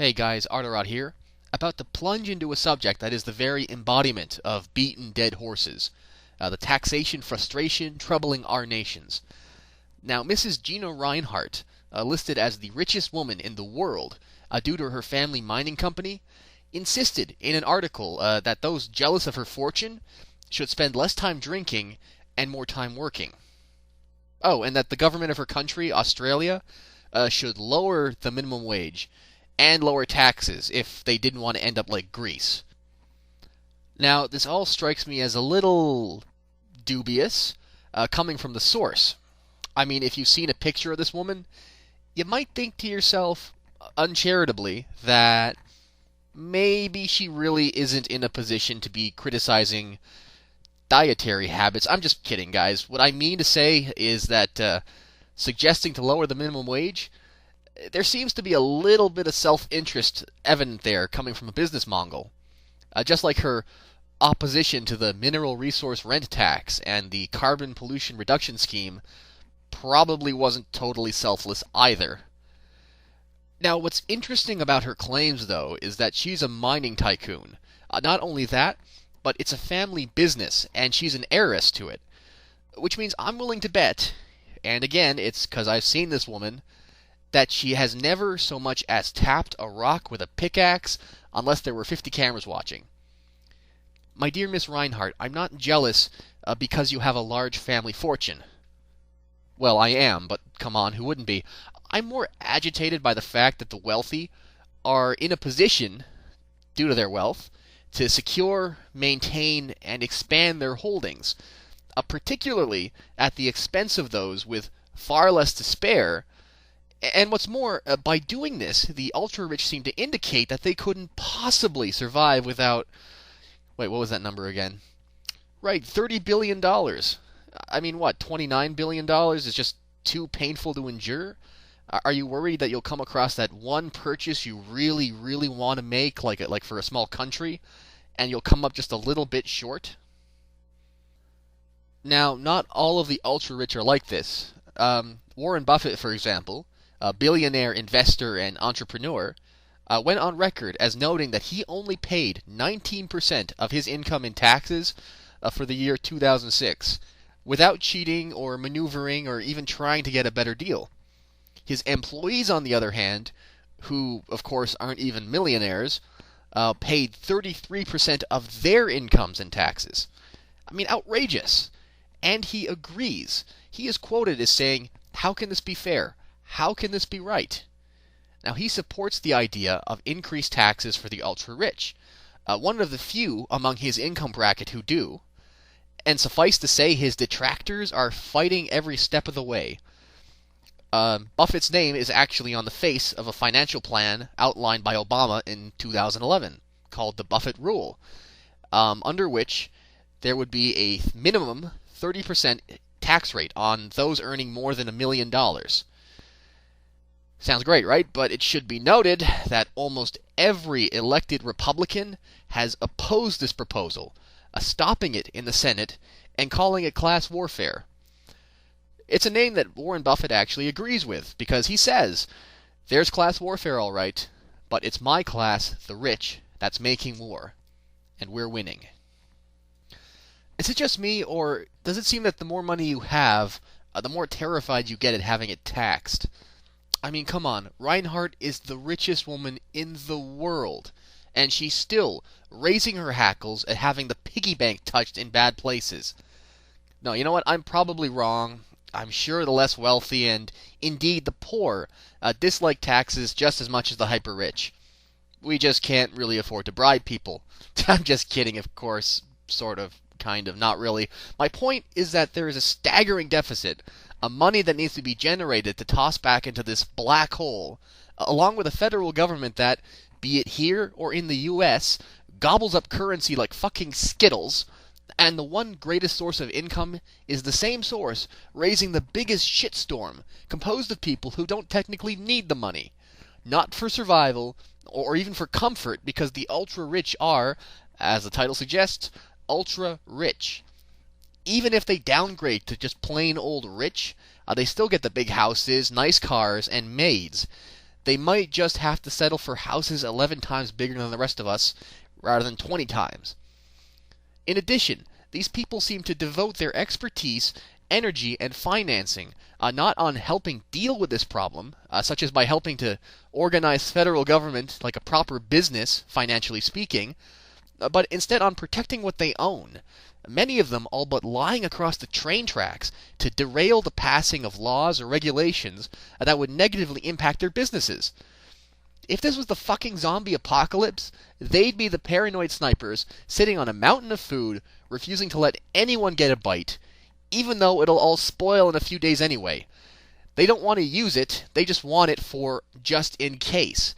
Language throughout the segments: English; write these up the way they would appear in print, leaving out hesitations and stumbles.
Hey guys, ArtOrAut here, about to plunge into a subject that is the very embodiment of beaten dead horses, the taxation frustration troubling our nations. Now, Mrs. Gina Rinehart, listed as the richest woman in the world due to her family mining company, insisted in an article that those jealous of her fortune should spend less time drinking and more time working. Oh, and that the government of her country, Australia, should lower the minimum wage and lower taxes if they didn't want to end up like Greece. Now, this all strikes me as a little dubious, coming from the source. I mean, if you've seen a picture of this woman, you might think to yourself, uncharitably, that maybe she really isn't in a position to be criticizing dietary habits. I'm just kidding, guys. What I mean to say is that suggesting to lower the minimum wage, there seems to be a little bit of self-interest evident there coming from a business mongol. Just like her opposition to the mineral resource rent tax and the carbon pollution reduction scheme probably wasn't totally selfless either. Now, what's interesting about her claims, though, is that she's a mining tycoon. Not only that, but it's a family business, and she's an heiress to it. Which means I'm willing to bet, and again, it's because I've seen this woman, that she has never so much as tapped a rock with a pickaxe unless there were 50 cameras watching. My dear Miss Rinehart, I'm not jealous because you have a large family fortune. Well, I am, but come on, who wouldn't be? I'm more agitated by the fact that the wealthy are in a position, due to their wealth, to secure, maintain, and expand their holdings, particularly at the expense of those with far less to spare. And what's more, by doing this, the ultra-rich seem to indicate that they couldn't possibly survive without... Wait, what was that number again? Right, $30 billion. I mean, what, $29 billion is just too painful to endure? Are you worried that you'll come across that one purchase you really, really want to make, like for a small country, and you'll come up just a little bit short? Now, not all of the ultra-rich are like this. Warren Buffett, for example, a billionaire investor and entrepreneur, went on record as noting that he only paid 19% of his income in taxes for the year 2006, without cheating or maneuvering or even trying to get a better deal. His employees, on the other hand, who, of course, aren't even millionaires, paid 33% of their incomes in taxes. I mean, outrageous. And he agrees. He is quoted as saying, "How can this be fair? How can this be right?" Now, he supports the idea of increased taxes for the ultra-rich, one of the few among his income bracket who do, and suffice to say his detractors are fighting every step of the way. Buffett's name is actually on the face of a financial plan outlined by Obama in 2011, called the Buffett Rule, under which there would be a minimum 30% tax rate on those earning more than $1 million. Sounds great, right? But it should be noted that almost every elected Republican has opposed this proposal, stopping it in the Senate and calling it class warfare. It's a name that Warren Buffett actually agrees with, because he says, "There's class warfare all right, but it's my class, the rich, that's making war, and we're winning." Is it just me, or does it seem that the more money you have, the more terrified you get at having it taxed? I mean, come on, Rinehart is the richest woman in the world, and she's still raising her hackles at having the piggy bank touched in bad places. No, you know what? I'm probably wrong. I'm sure the less wealthy, and indeed the poor, dislike taxes just as much as the hyper-rich. We just can't really afford to bribe people. I'm just kidding, of course. Sort of, kind of, not really. My point is that there is a staggering deficit, money that needs to be generated to toss back into this black hole, along with a federal government that, be it here or in the US, gobbles up currency like fucking Skittles, and the one greatest source of income is the same source raising the biggest shitstorm, composed of people who don't technically need the money. Not for survival, or even for comfort, because the ultra-rich are, as the title suggests, ultra-rich. Even if they downgrade to just plain old rich, they still get the big houses, nice cars, and maids. they might just have to settle for houses 11 times bigger than the rest of us rather than 20 times. In addition, these people seem to devote their expertise, energy, and financing not on helping deal with this problem, such as by helping to organize federal government like a proper business, financially speaking, but instead on protecting what they own, many of them all but lying across the train tracks to derail the passing of laws or regulations that would negatively impact their businesses. If this was the fucking zombie apocalypse, they'd be the paranoid snipers sitting on a mountain of food, refusing to let anyone get a bite, even though it'll all spoil in a few days anyway. They don't want to use it, they just want it for just in case.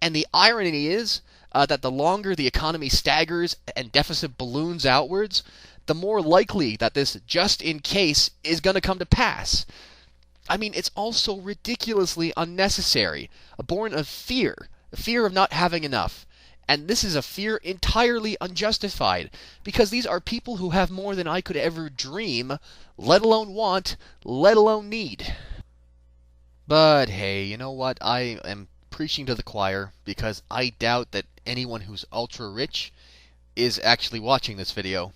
And the irony is that the longer the economy staggers and deficit balloons outwards, the more likely that this just in case is going to come to pass. I mean, it's also ridiculously unnecessary, born of fear of not having enough. And this is a fear entirely unjustified, because these are people who have more than I could ever dream, let alone want, let alone need. But hey, you know what? I am preaching to the choir, because I doubt that anyone who's ultra rich is actually watching this video.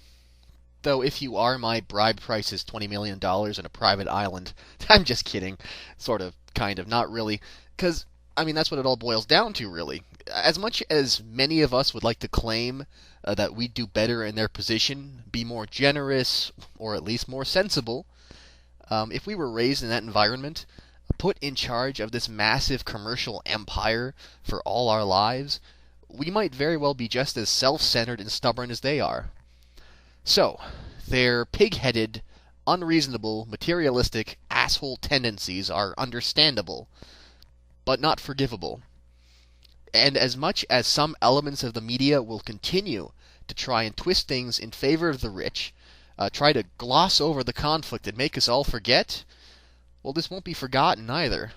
Though if you are, my bribe price is $20 million in a private island. I'm just kidding. Sort of, kind of, not really. Because, I mean, that's what it all boils down to, really. As much as many of us would like to claim that we'd do better in their position, be more generous, or at least more sensible, if we were raised in that environment, put in charge of this massive commercial empire for all our lives, we might very well be just as self-centered and stubborn as they are. So, their pig-headed, unreasonable, materialistic, asshole tendencies are understandable, but not forgivable. And as much as some elements of the media will continue to try and twist things in favor of the rich, try to gloss over the conflict and make us all forget, well, this won't be forgotten either.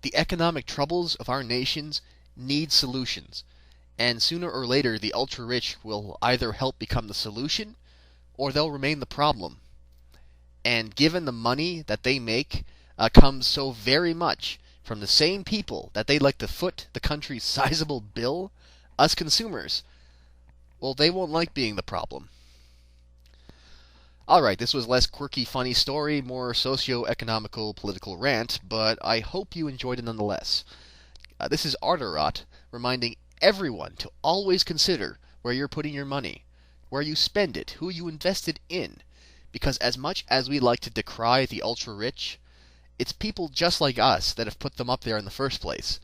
The economic troubles of our nations need solutions, and sooner or later the ultra-rich will either help become the solution, or they'll remain the problem. And given the money that they make comes so very much from the same people that they'd like to foot the country's sizable bill, us consumers, well, they won't like being the problem. Alright, this was less quirky, funny story, more socio-economical, political rant, but I hope you enjoyed it nonetheless. This is ArtOrAut, reminding everyone to always consider where you're putting your money, where you spend it, who you invest it in, because as much as we like to decry the ultra-rich, it's people just like us that have put them up there in the first place,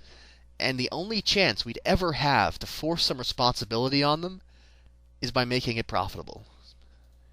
and the only chance we'd ever have to force some responsibility on them is by making it profitable.